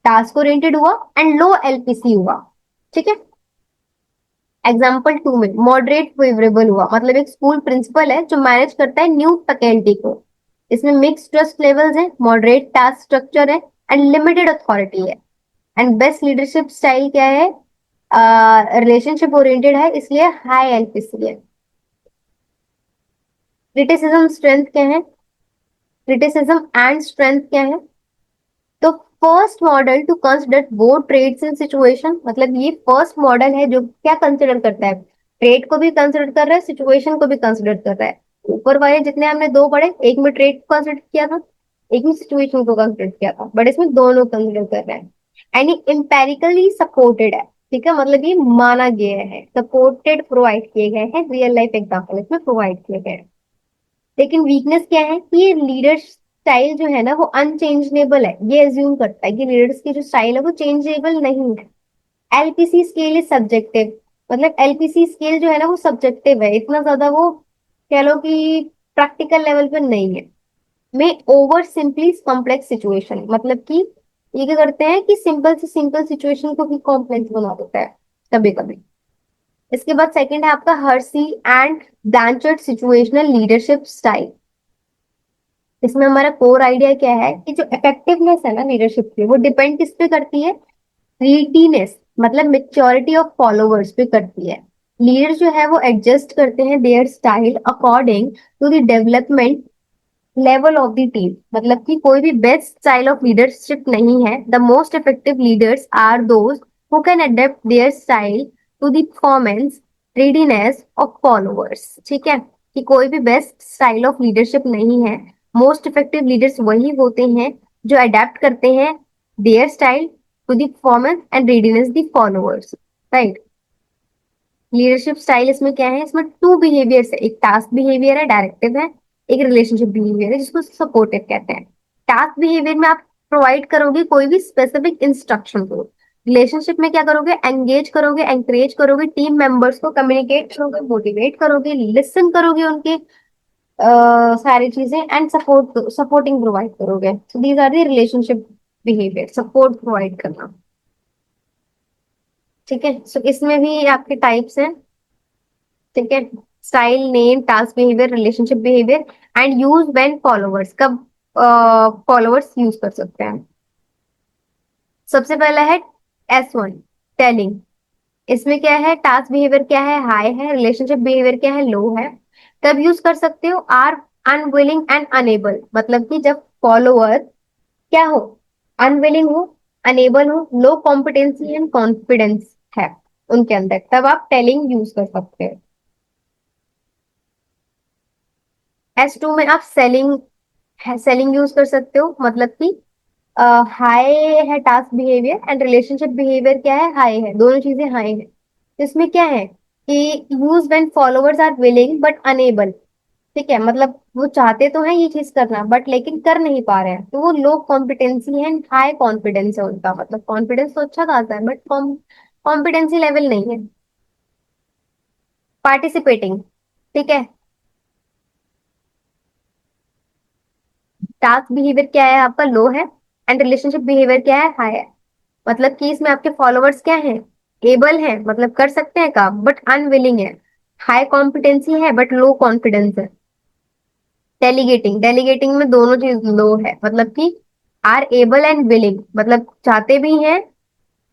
टास्क ओरिएंटेड हुआ एंड लो एलपीसी हुआ। ठीक है, एग्जाम्पल टू में मॉडरेट फेवरेबल हुआ, मतलब एक स्कूल प्रिंसिपल है जो मैनेज करता है न्यू फैकल्टी को। इसमें मिक्स ट्रस्ट लेवल्स है, मॉडरेट टास्क स्ट्रक्चर है एंड लिमिटेड अथॉरिटी है। एंड बेस्ट लीडरशिप स्टाइल क्या है, रिलेशनशिप ओरिएंटेड है, इसलिए हाई एलपीसी है। क्रिटिसिज्म स्ट्रेंथ क्या है, क्रिटिसिज्म एंड स्ट्रेंथ क्या है, तो first model to consider both trades in situation, मतलब ये फर्स्ट मॉडल है जो क्या कंसिडर करता है, ट्रेड को भी कंसिडर कर रहा है, सिचुएशन को भी कंसिडर कर रहा है। ऊपर वाले जितने हमने दो पढ़े, एक में ट्रेड को कंसिडर किया था, एक में सिचुएशन को कंसिडर किया था, बट इसमें दोनों कंसिडर कर रहे हैं। एंड ये एम्पेरिकली सपोर्टेड है। ठीक है, मतलब ये माना गया है, सपोर्टेड प्रोवाइड किए गए हैं, रियल लाइफ एग्जाम्पल इसमें प्रोवाइड किए गए हैं। लेकिन वीकनेस क्या है कि ये लीडर स्टाइल जो है ना वो अनचेंजेबल है, ये एज्यूम करता है कि लीडर्स की जो स्टाइल है वो चेंजेबल नहीं है। एलपीसी स्केल इज सब्जेक्टिव, मतलब एलपीसी स्केल जो है ना वो सब्जेक्टिव है, इतना ज्यादा वो कह लो कि प्रैक्टिकल लेवल पर नहीं है। में ओवर सिंपली कॉम्प्लेक्स सिचुएशन, मतलब कि ये क्या करते हैं कि सिंपल से सिंपल सिचुएशन को भी कॉम्प्लेक्स बना देता है कभी कभी। इसके बाद सेकंड है आपका Hershey and Blanchard situational leadership style. इसमें हमारा कोर आइडिया क्या है कि जो इफेक्टिवनेस है ना लीडरशिप की, वो डिपेंड किस पे करती है, रीटीनेस, मतलब मेच्योरिटी ऑफ फॉलोवर्स पे करती है। लीडर जो है वो एडजस्ट करते हैं their style according to the development level of the team, मतलब कि कोई भी बेस्ट स्टाइल ऑफ लीडरशिप नहीं है। The most effective leaders are those who can adapt their style to the performance readiness of followers. ठीक है, कि कोई भी बेस्ट स्टाइल ऑफ लीडरशिप नहीं है। मोस्ट इफेक्टिव लीडर्स वही होते हैं जो अडेप्ट करते हैं their style to the performance and readiness the followers. Right, leadership style इसमें क्या है, इसमें टू बिहेवियर है, एक टास्क बिहेवियर है, डायरेक्टिव है, एक रिलेशनशिप बिहेवियर है जिसको सपोर्टिव कहते हैं। टास्क बिहेवियर में आप प्रोवाइड करोगे कोई भी स्पेसिफिक इंस्ट्रक्शन को, रिलेशनशिप में क्या करोगे, एंगेज करोगे, एंकरेज करोगे टीम मेंबर्स को, कम्युनिकेट करोगे, मोटिवेट करोगे, लिसन करोगे उनके सारी चीजें, एंड सपोर्टिंग प्रोवाइड करोगे। So these are the relationship behaviour, support provide करना। ठीक है, सो इसमें भी आपके टाइप्स हैं। ठीक है, style, name, task behaviour, relationship behaviour and use when followers, कब फॉलोवर्स यूज कर सकते हैं। सबसे पहला है S1, टेलिंग। इसमें क्या है, टास्क बिहेवियर क्या है, हाई है, रिलेशनशिप बिहेवियर क्या है, लो है। कब यूज कर सकते हो, आर अनविलिंग एंड अनेबल, मतलब कि जब फॉलोअर क्या हो, अनविलिंग हो, अनेबल हो, लो कॉम्पिटेंसी एंड कॉन्फिडेंस है उनके अंदर, तब आप टेलिंग यूज कर सकते हैं। S2 में आप सेलिंग यूज कर सकते हो, मतलब कि हाई है task behaviour and relationship behaviour क्या है, हाई है, दोनों चीजें हाई है। तो इसमें क्या है कि use when followers are willing but unable. ठीक है, मतलब वो चाहते तो हैं ये चीज करना बट लेकिन कर नहीं पा रहे हैं, तो वो लो कॉम्पिटेंसी है, हाई कॉन्फिडेंस है उनका, मतलब कॉन्फिडेंस तो अच्छा खासा है बट कॉम्पिटेंसी लेवल नहीं है। पार्टिसिपेटिंग, ठीक है, टास्क बिहेवियर क्या है आपका, लो है, एंड रिलेशनशिप बिहेवियर क्या है, हाई है। मतलब कि इसमें आपके फॉलोवर्स क्या हैं, एबल है मतलब कर सकते हैं काम बट अनविलिंग है। हाई कॉम्पिटेंसी है बट लो कॉन्फिडेंस है। डेलीगेटिंग, डेलीगेटिंग में दोनों चीज लो है, मतलब कि आर एबल एंड विलिंग, मतलब चाहते भी हैं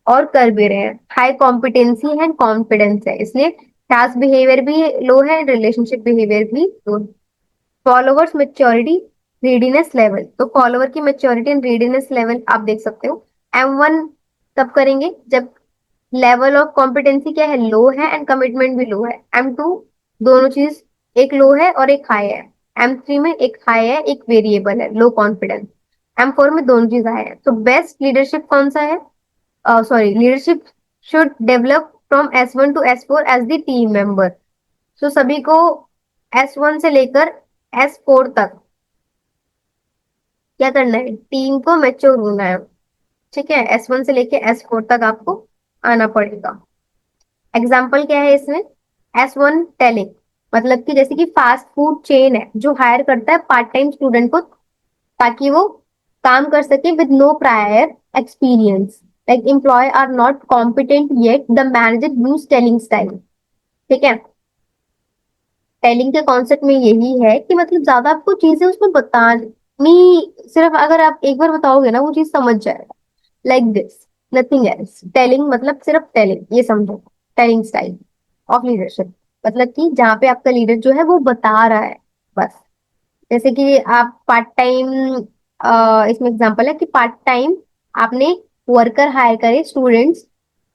और कर भी रहे हैं। हाई कॉम्पिटेंसी है, कॉन्फिडेंस है, इसलिए टास्क बिहेवियर भी लो है, रिलेशनशिप बिहेवियर भी लो। फॉलोवर्स मेच्योरिटी, रीडीनेस लेवल, तो फॉलोवर की मेच्योरिटी एंड रीडीनेस लेवल आप देख सकते हो। M1 तब करेंगे जब लेवल ऑफ कॉम्पिटेंसी क्या है, लो है, एंड कमिटमेंट भी लो है। M2 दोनों चीज, एक लो है और एक हाई है। M3 में एक हाई है एक वेरिएबल है, लो कॉन्फिडेंस। M4 में दोनों चीज हाई है। तो बेस्ट लीडरशिप कौन सा है? Sorry, leadership should develop from S1 to S4 as the team member. तो सभी को S1 से लेकर S4 तक क्या करना है, टीम को मैच्योर होना है। ठीक है, S1 से लेके S4 तक आपको आना पड़ेगा। एग्जाम्पल क्या है इसमें? S1 टेलिंग, मतलब कि जैसे कि फास्ट फूड चेन है जो हायर करता है पार्ट टाइम स्टूडेंट को ताकि वो काम कर सके with no prior experience, like employ are not competent yet the manager use telling style. ठीक है, टेलिंग के कॉन्सेप्ट में यही है कि मतलब ज्यादा आपको चीजें उसमें बतानी, सिर्फ अगर आप एक बार बताओगे ना वो चीज समझ जाएगा। Like this, nothing else. Telling मतलब सिर्फ टेलिंग, ये समझो। टेलिंग स्टाइल ऑफ लीडरशिप मतलब कि जहाँ पे आपका लीडर जो है वो बता रहा है बस। जैसे कि आप पार्ट टाइम, इसमें एग्जांपल है कि पार्ट टाइम आपने वर्कर हायर करे स्टूडेंट्स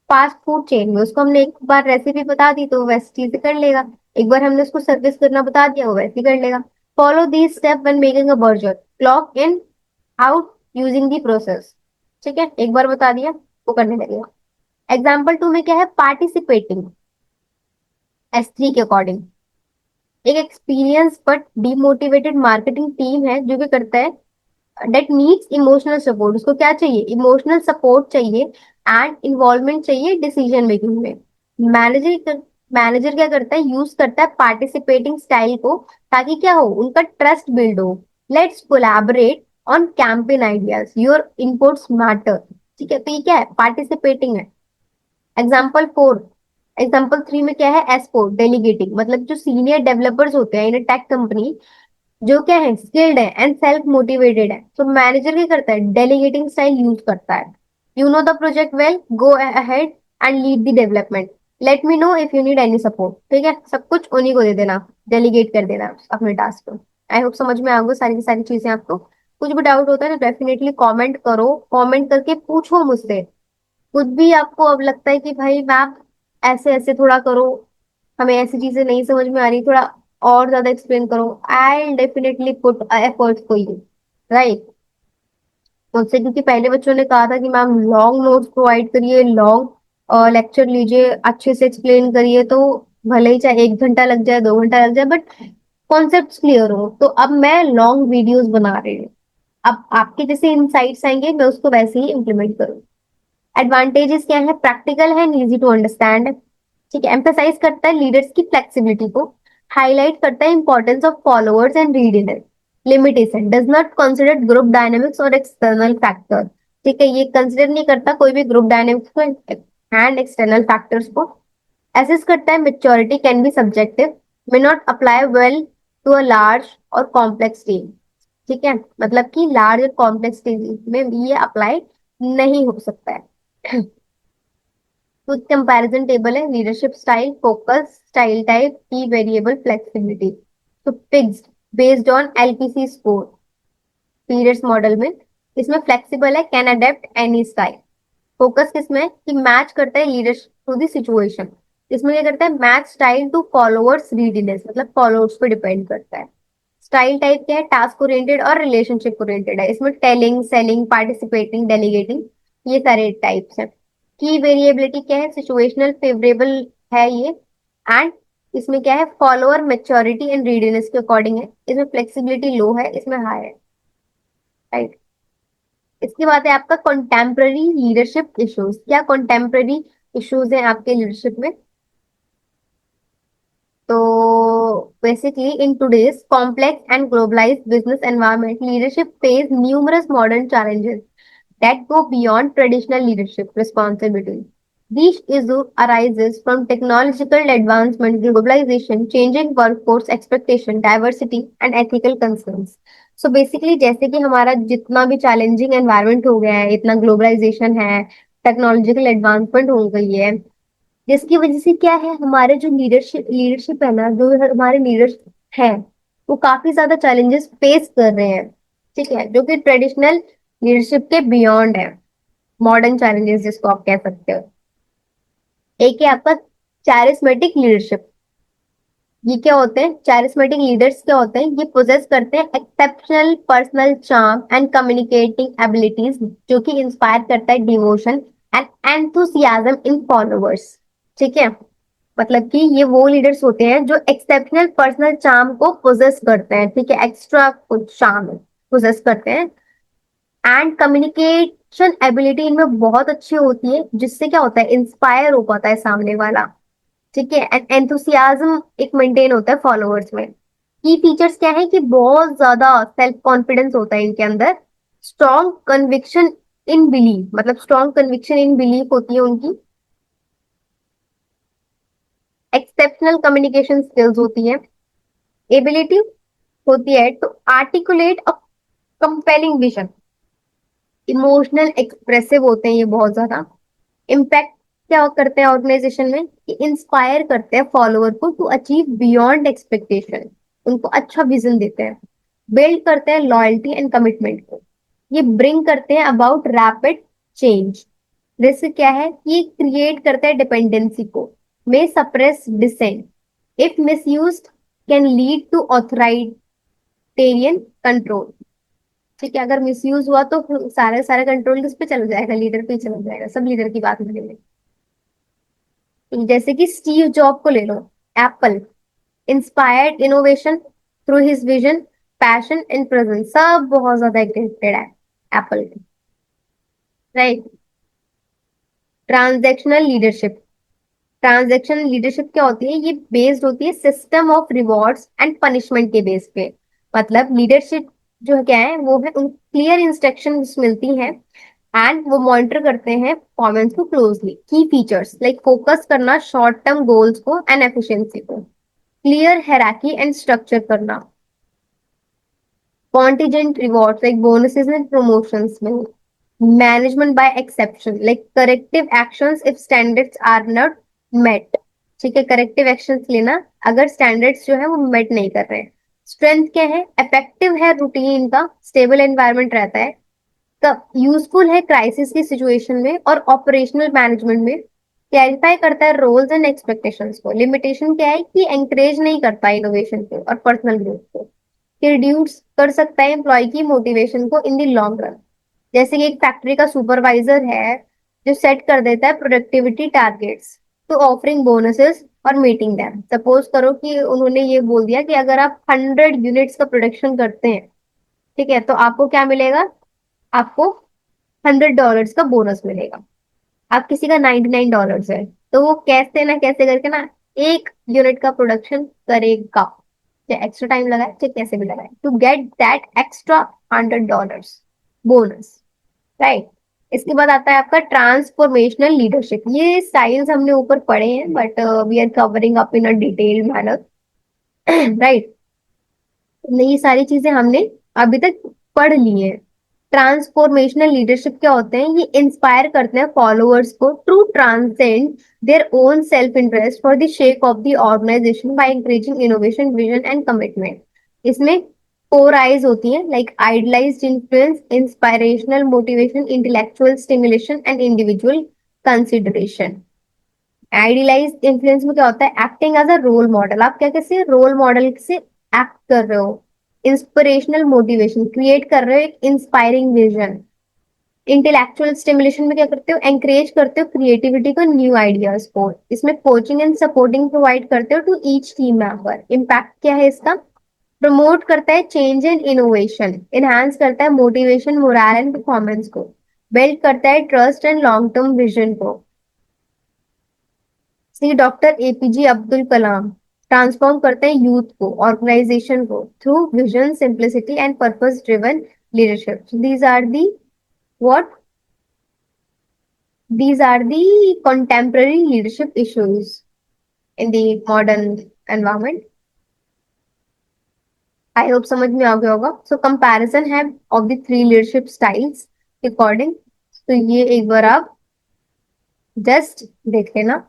फास्ट फूड चेन में, उसको हमने एक बार रेसिपी बता दी तो वो वैसी चीजें कर लेगा। एक बार हमने उसको सर्विस करना बता दिया वो वैसे ही कर लेगा। Follow these step when making a burger, clock in out using the process. ठीक है, एक बार बता दिया वो करने लगेगा। एग्जाम्पल 2 में क्या है, पार्टिसिपेटिंग। S3 के अकॉर्डिंग एक experience but demotivated marketing team है जो भी करता है डेट नीड्स इमोशनल सपोर्ट, उसको क्या चाहिए, इमोशनल सपोर्ट चाहिए एंड इन्वॉल्वमेंट चाहिए डिसीजन मेकिंग में। मैनेजर मैनेजर क्या करता है, यूज करता है पार्टिसिपेटिंग स्टाइल को ताकि क्या हो, उनका ट्रस्ट बिल्ड हो। Let's collaborate on campaign ideas, your inputs matter. ठीक है, तो ये क्या है, पार्टिसिपेटिंग है। एग्जाम्पल 4, एग्जाम्पल 3 में क्या है, S4 डेलीगेटिंग, मतलब जो सीनियर डेवलपर्स होते हैं इन टेक कंपनी जो क्या है, स्किल्ड है एंड सेल्फ मोटिवेटेड है, तो मैनेजर क्या करता है, डेलीगेटिंग स्टाइल यूज करता है। You know the project well, go ahead and lead the development, let me know if you need any support. ठीक है, सब कुछ उन्हीं को दे देना, डेलीगेट कर देना अपने टास्क को। आई होप समझ में आ गई सारी की सारी चीजें आपको। कुछ भी डाउट होता है ना डेफिनेटली कमेंट करो, कमेंट करके पूछो मुझसे। कुछ भी आपको अब लगता है कि भाई मैम ऐसे ऐसे थोड़ा करो, हमें ऐसी चीजें नहीं समझ में आ रही, थोड़ा और ज्यादा एक्सप्लेन करो, I definitely put efforts for you, right. मुझसे क्योंकि पहले बच्चों ने कहा था कि मैम लॉन्ग नोट्स प्रोवाइड करिए, लॉन्ग लेक्चर लीजिए, अच्छे से एक्सप्लेन करिए, तो भले ही चाहे 1 घंटा लग जाए 2 घंटा लग जाए बट कॉन्सेप्ट क्लियर हो। तो अब मैं लॉन्ग वीडियोस बना रही हूँ, अब आपके जैसे इंसाइट्स आएंगे मैं उसको वैसे ही इम्प्लीमेंट करूँ। एडवांटेजेस क्या है, प्रैक्टिकल है, इजी टू अंडरस्टैंड। ठीक है, एम्फेसाइज करता है लीडर्स की फ्लेक्सिबिलिटी को, हाईलाइट करता है importance of followers and leader. Limitation, does not consider group dynamics और एक्सटर्नल फैक्टर। ठीक है, ये कंसिडर नहीं करता कोई भी ग्रुप डायनेमिक्स को एंड एक्सटर्नल फैक्टर्स को। एसेस करता है maturity can be subjective, may not apply well to a large और कॉम्प्लेक्स टीम। ठीक है, मतलब कि लार्ज और कॉम्प्लेक्स टीम में ये अप्लाई नहीं हो सकता है। कुछ कंपैरिजन टेबल है, leadership style, focus, style type, की वेरिएबल, फ्लेक्सिबिलिटी। तो fixed based on LPC score, periods model में इसमें फ्लेक्सिबल है, can adapt any style. Focus किसमें है कि मैच करता है लीडरशिप टू द सिचुएशन, इसमें क्या करता है, मैच स्टाइल टू फॉलोअर्स रीडीनेस, मतलब फॉलोअर्स पे डिपेंड करता है। स्टाइल टाइप क्या है, टास्क ओरिएंटेड और रिलेशनशिप ओरिएंटेड है, इसमें टेलिंग, सेलिंग, पार्टिसिपेटिंग, डेलीगेटिंग, ये सारे टाइप्स हैं। की वेरिएबिलिटी क्या है, सिचुएशनल फेवरेबल है ये। एंड इसमें क्या है, फॉलोअर मेच्योरिटी एंड रीडीनेस के अकॉर्डिंग है, इसमें फ्लेक्सिबिलिटी लो है, इसमें हाई है, राइट। इसके बाद है आपका कंटेम्प्ररी लीडरशिप इश्यूज। क्या कंटेम्प्ररी इश्यूज हैं आपके लीडरशिप में? तो basically in today's complex and globalized business environment, leadership face numerous modern challenges that go beyond traditional leadership responsibilities. This issue arises from technological advancement, globalization, changing workforce expectation, diversity and ethical concerns. So basically जैसे कि हमारा जितना भी challenging environment हो गया है, इतना globalisation है, टेक्नोलॉजिकल एडवांसमेंट हो गई है, जिसकी वजह से क्या है, हमारे जो लीडरशिप है ना, जो हमारे लीडर्स हैं, वो काफी ज्यादा चैलेंजेस फेस कर रहे हैं। ठीक है, जो कि ट्रेडिशनल लीडरशिप के बियॉन्ड है, मॉडर्न चैलेंजेस जिसको आप कह सकते हो। एक है आपका चैरिस्मेटिक लीडरशिप। ये क्या होते हैं, चैरिस्मेटिक लीडर्स क्या होते हैं, ये पोजेस करते हैं exceptional personal charm and communicating abilities, जो कि इंस्पायर करता है devotion and enthusiasm in followers. ठीक है, मतलब कि ये वो लीडर्स होते हैं जो एक्सेप्शनल पर्सनल चार्म को पोजेस करते हैं। ठीक है, एक्स्ट्रा कुछ चार्म पोजेस करते हैं, एंड कम्युनिकेशन एबिलिटी इनमें बहुत अच्छी होती है, जिससे क्या होता है, इंस्पायर हो पाता है सामने वाला। ठीक है, एंड एंथुसियाज्म एक मेंटेन होता है फॉलोअर्स में। की फीचर्स क्या है कि बहुत ज्यादा सेल्फ कॉन्फिडेंस होता है इनके अंदर, स्ट्रॉन्ग कन्विक्शन इन बिलीफ, मतलब स्ट्रॉन्ग कन्विक्शन इन बिलीफ होती है उनकी, एक्सेप्शनल कम्युनिकेशन स्किल्स होती है, एबिलिटी होती है to articulate a compelling vision, emotional expressive होते हैं ये बहुत ज्यादा। इम्पैक्ट क्या करते हैं ऑर्गेनाइजेशन में कि इंस्पायर करते हैं फॉलोअर को टू अचीव बियॉन्ड एक्सपेक्टेशन, उनको अच्छा विजन देते हैं, बिल्ड करते हैं लॉयल्टी एंड कमिटमेंट को, ये ब्रिंग करते हैं अबाउट रैपिड चेंज। रिस्क क्या है कि ये क्रिएट करते हैं डिपेंडेंसी को, may suppress dissent if misused, can lead to authoritarian control. ठीक है, अगर मिसयूज हुआ तो फिर सारे सारे कंट्रोल किस पे चला जाएगा, लीडर पे चला जाएगा, सब लीडर की बात मानेंगे। जैसे कि स्टीव जॉब को ले लो, Apple inspired innovation through his vision, passion and presence, सब बहुत ज्यादा एक्टिवेटेड है एप्पल के। Right, transactional leadership. Transactional leadership क्या होती है, ये बेस्ड होती है system of rewards and punishment के बेस पे। मतलब लीडरशिप जो है क्या है, वो है क्लियर इंस्ट्रक्शंस मिलती हैं, एंड वो मॉनिटर करते हैं परफॉर्मेंस को closely. Key features like focus करना शॉर्ट टर्म गोल्स को एंड एफिशिएंसी को, क्लियर हायरार्की एंड स्ट्रक्चर करना, contingent rewards like bonuses and promotions में, management by exception like corrective actions if standards are not met. ठीक है, corrective actions लेना अगर standards जो है वो मेट नहीं कर रहे हैं। स्ट्रेंथ क्या है, इफेक्टिव है रूटीन का, स्टेबल एनवायरनमेंट रहता है, कब यूजफुल है क्राइसिस की सिचुएशन में और ऑपरेशनल मैनेजमेंट में, क्लैरिफाई करता है रोल्स एंड एक्सपेक्टेशंस को। लिमिटेशन क्या है कि एंकरेज नहीं करता इनोवेशन को और पर्सनल ग्रोथ को, कि रिड्यूस कर सकता है एम्प्लॉय की मोटिवेशन को इन द लॉन्ग रन। जैसे कि एक फैक्ट्री का सुपरवाइजर है जो सेट कर देता है productivity targets to offering bonuses और मीटिंग दैम। सपोज करो कि उन्होंने ये बोल दिया कि अगर आप 100 यूनिट्स का प्रोडक्शन करते हैं, ठीक है, तो आपको क्या मिलेगा, आपको $100 का बोनस मिलेगा। अब किसी का $99 है, तो वो कैसे ना कैसे करके ना एक यूनिट का प्रोडक्शन करेगा, चाहे एक्स्ट्रा टाइम लगाए चाहे कैसे भी लगाए, to get that extra $100 bonus. Right, इसके बाद आता है आपका ट्रांसफॉर्मेशनल लीडरशिप। ये स्टाइल्स हमने ऊपर पढ़े हैं, but we are covering up in a detailed manner. Right, ये सारी चीजें हमने अभी तक पढ़ ली है। ट्रांसफॉर्मेशनल लीडरशिप क्या होते हैं, ये इंस्पायर करते हैं फॉलोअर्स को to transcend their own self interest for the sake of the organisation by encouraging innovation, vision and commitment. इसमें 4 आईज होती हैं, like idealised influence, inspirational motivation, intellectual stimulation and individual consideration. Idealise influence में क्या होता है, acting as a role model, आप क्या कैसे रोल मॉडल से एक्ट कर रहे हो। इंस्पिरेशनल मोटिवेशन, क्रिएट कर रहे हो एक इंस्पायरिंग विजन। इंटेलेक्चुअल स्टिमुलेशन में क्या करते हो, एंकरेज करते हो क्रिएटिविटी को, न्यू आइडियाज को। इसमें कोचिंग एंड सपोर्टिंग प्रोवाइड करते हो to each team member. Impact क्या है इसका, प्रमोट करता है चेंज एंड इनोवेशन, इनहांस करता है मोटिवेशन, मोरल एंड परफॉर्मेंस को, बिल्ड करता है trust and long term vision को। See doctor APJ Abdul Kalam transform करते हैं यूथ को, ऑर्गेनाइजेशन को, through vision, simplicity and purpose driven leadership. These are the what These are the contemporary leadership issues in the modern environment. I hope समझ में आ गया होगा. सो comparison है of the three leadership styles according. तो ये एक बार आप जस्ट देख लेना.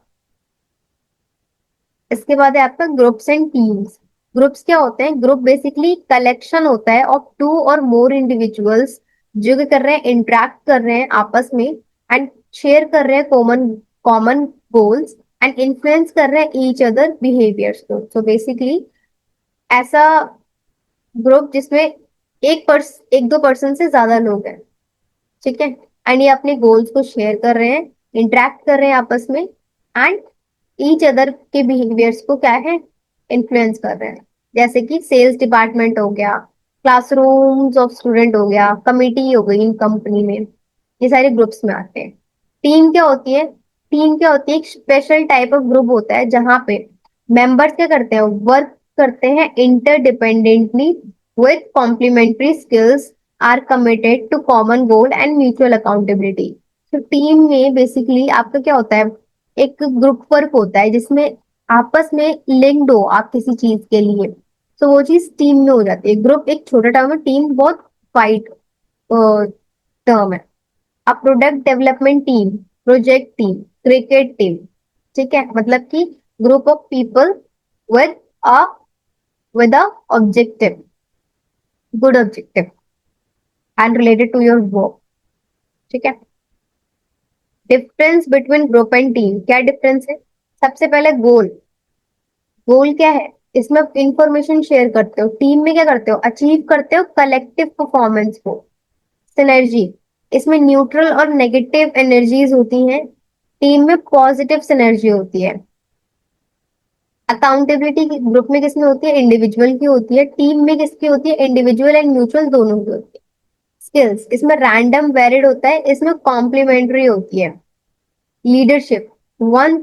इसके बाद है आपका ग्रुप्स एंड टीम्स. ग्रुप्स क्या होते हैं? ग्रुप बेसिकली कलेक्शन होता है ऑफ टू और मोर इंडिविजुअल्स जो क्या कर रहे हैं, इंटरेक्ट कर रहे हैं आपस में एंड शेयर कर रहे हैं common common goals and influence कर रहे हैं ईच अदर बिहेवियर्स को. सो बेसिकली ऐसा ग्रुप जिसमें एक दो पर्सन से ज्यादा लोग हैं, ठीक है, एंड ये अपने गोल्स को शेयर कर रहे हैं, इंटरेक्ट कर रहे हैं आपस में एंड ईच अदर के बिहेवियर्स को क्या है, इन्फ्लुएंस कर रहे हैं. जैसे कि सेल्स डिपार्टमेंट हो गया, क्लासरूम्स ऑफ स्टूडेंट हो गया, कमिटी हो गई इन कंपनी में, ये सारे ग्रुप्स में आते हैं. टीम क्या होती है? टीम क्या होती है? एक स्पेशल टाइप ऑफ ग्रुप होता है जहां पे मेंबर्स क्या करते हैं, वर्क करते हैं interdependently with complementary skills, are committed to common goal and mutual accountability. तो टीम में बेसिकली आपका क्या होता है, एक ग्रुप वर्क होता है जिसमें आपस में लिंक्ड हो आप किसी चीज के लिए, तो वो चीज टीम में हो जाती है. ग्रुप एक छोटा टर्म है, टीम बहुत वाइड टर्म है. A product development team, project team, cricket team, ठीक है, मतलब कि group of people with a with a objective, good objective and related to your work, ठीक है. Difference between group and team, क्या difference है? सबसे पहले गोल. गोल क्या है? इसमें इंफॉर्मेशन शेयर करते हो. टीम में क्या करते हो? अचीव करते हो कलेक्टिव परफॉर्मेंस को. सिनर्जी, इसमें न्यूट्रल और नेगेटिव एनर्जीज होती हैं, टीम में पॉजिटिव सिनर्जी होती है. अकाउंटेबिलिटी ग्रुप में किसमें होती है? इंडिविजुअल की होती है. टीम में किसकी होती है? इंडिविजुअल एंड म्यूचुअल दोनों की होती है. स्किल्स, इसमें रैंडम वेरिड होता है, इसमें कॉम्प्लीमेंट्री होती है. लीडरशिप, वन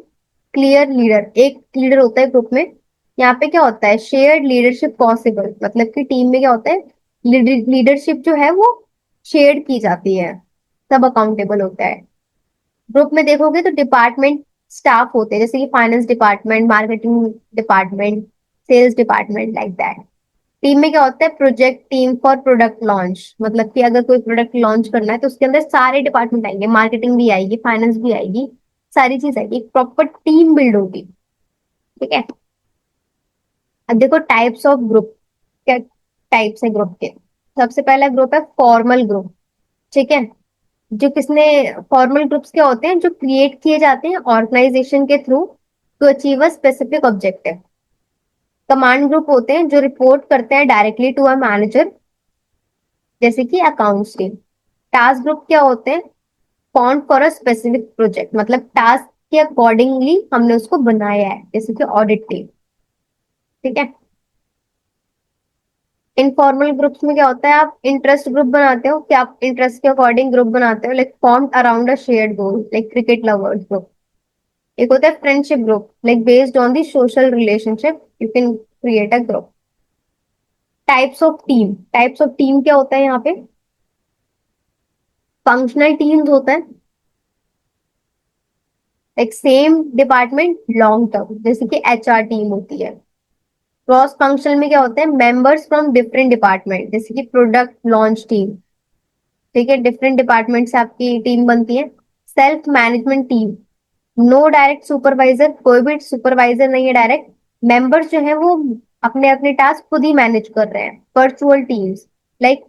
क्लियर लीडर, एक लीडर होता है ग्रुप में. यहाँ पे क्या होता है? शेयर्ड लीडरशिप पॉसिबल, मतलब कि टीम में क्या होता है, लीडरशिप जो है वो शेयर की जाती है, सब अकाउंटेबल होता है. ग्रुप में देखोगे तो डिपार्टमेंट स्टाफ होते हैं, जैसे कि finance department, marketing department, sales department, like that. Team में क्या होता है? Project team for product launch, मतलब कि अगर कोई प्रोडक्ट लॉन्च करना है तो उसके अंदर सारे डिपार्टमेंट आएंगे, मार्केटिंग भी आएगी, फाइनेंस भी आएगी, सारी चीज आएगी, एक प्रॉपर टीम बिल्ड होगी, ठीक है. अब देखो टाइप्स ऑफ ग्रुप, क्या टाइप्स है ग्रुप के. सबसे पहला ग्रुप है फॉर्मल ग्रुप, ठीक है. जो किसने फॉर्मल ग्रुप्स क्या होते हैं? जो क्रिएट किए जाते हैं ऑर्गेनाइजेशन के through to achieve a specific objective. Command group होते हैं जो रिपोर्ट करते हैं डायरेक्टली टू अ मैनेजर, जैसे कि अकाउंट्स टीम. टास्क ग्रुप क्या होते हैं? Form for a specific project, मतलब टास्क के अकॉर्डिंगली हमने उसको बनाया है, जैसे कि ऑडिट टीम, ठीक है. इनफॉर्मल ग्रुप्स में क्या होता है? आप इंटरेस्ट ग्रुप बनाते हो, क्या आप इंटरेस्ट के अकॉर्डिंग ग्रुप बनाते हो, like form around a shared goal, like cricket lovers group. एक होता है friendship group, like based on the social relationship you can create a group. Types of team, types of team क्या होता है यहाँ पे? फंक्शनल टीम्स होता है, like same department long term, जैसे कि एचआर टीम होती है. क्रॉस फंक्शनल में क्या होते हैं? मेंबर्स फ्रॉम डिफरेंट डिपार्टमेंट, जैसे कि प्रोडक्ट लॉन्च टीम, ठीक है, डिफरेंट डिपार्टमेंट से आपकी टीम बनती है. Self management team, no direct supervisor, कोई भी सुपरवाइजर नहीं है डायरेक्ट, मेंबर्स जो है वो अपने अपने टास्क खुद ही मैनेज कर रहे हैं. वर्चुअल टीम्स, लाइक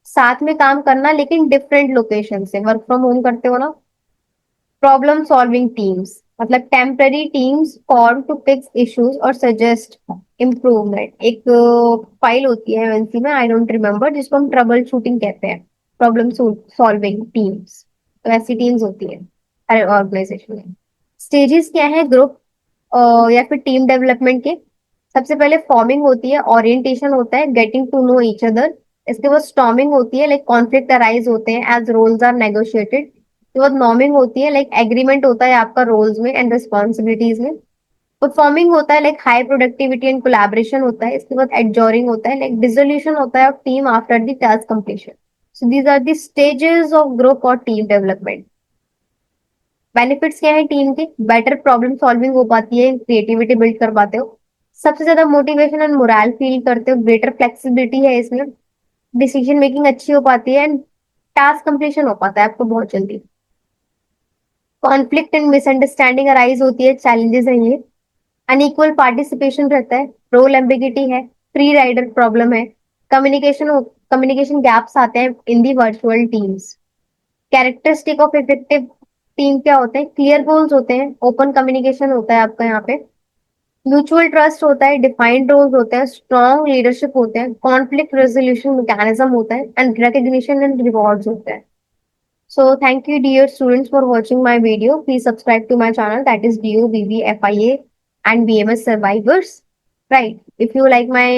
साथ में काम करना लेकिन डिफरेंट लोकेशन से, वर्क फ्रॉम होम करते हो ना. प्रॉब्लम सॉल्विंग टीम्स, मतलब temporary teams form to fix issues और सजेस्ट इम्प्रूवमेंट. एक फाइल होती है एमएनसी में, आई डोंट रिमेम्बर, जिसको हम ट्रबल शूटिंग कहते हैं, प्रॉब्लम सॉल्विंग टीम्स. तो ऐसी टीम्स होती है हर ऑर्गेनाइजेशन में. स्टेजेस क्या है ग्रुप या फिर टीम डेवलपमेंट के? सबसे पहले फॉर्मिंग होती है, ओरिएंटेशन होता है, getting to know each other. इसके बाद स्टॉर्मिंग होती है, लाइक कॉन्फ्लिक्ट अराइज होते हैं एज रोल्स आर नेगोशिएटेड. इसके बाद नॉर्मिंग होती है, लाइक एग्रीमेंट होता है आपका रोल्स में एंड रिस्पॉन्सिबिलिटीज में. परफॉर्मिंग होता है, like high productivity and collaboration होता है. इसके बाद एडजोरिंग होता है, लाइक डिसोल्यूशन होता है of team after the task completion. So these are the stages of group और टीम डेवलपमेंट. बेनिफिट्स क्या है टीम के? बेटर प्रॉब्लम सॉल्विंग हो पाती है, क्रिएटिविटी बिल्ड कर पाते हो, सबसे ज्यादा मोटिवेशन एंड मोरल फील करते हो, ग्रेटर फ्लेक्सिबिलिटी है इसमें, डिसीजन मेकिंग अच्छी हो पाती है एंड टास्क कंप्लीशन हो पाता है आपको बहुत जल्दी। कॉन्फ्लिक्ट एंड मिसअंडरस्टैंडिंग अराइज होती है, चैलेंजेस है ये। अनइक्वल पार्टिसिपेशन रहता है, रोल एम्बिगिटी है, फ्री राइडर प्रॉब्लम है, कम्युनिकेशन गैप्स आते हैं in the virtual teams. Characteristic of effective team क्या होते हैं? क्लियर गोल्स होते हैं, ओपन कम्युनिकेशन होता है आपका यहाँ पे, म्यूचुअल ट्रस्ट होता है, डिफाइंड रोल्स होते हैं, स्ट्रॉन्ग लीडरशिप होते हैं, कॉन्फ्लिक्ट रेजोल्यूशन मैकेनिज्म होता है एंड रिकग्निशन एंड रिवॉर्ड्स होते हैं। So thank you dear students for watching my video. Please subscribe to my channel, that is DO, BBFIA and BMS survivors. Right. If you like my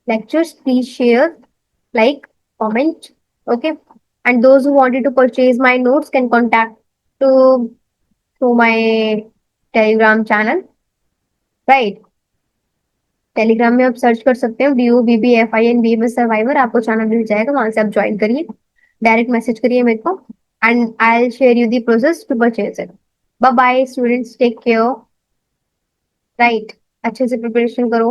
lectures, please share, like, comment. Okay. And those who wanted to purchase my notes can contact to through my Telegram channel. Right. Telegram में आप search कर सकते हो DO BBFI and BMS survivor, आपको channel मिल जाएगा, वहां से आप ज्वाइन करिए, डायरेक्ट मैसेज करिए मेरे को and I will share you the process to purchase it. Bye bye students, take care. Right, अच्छे से प्रिपरेशन करो।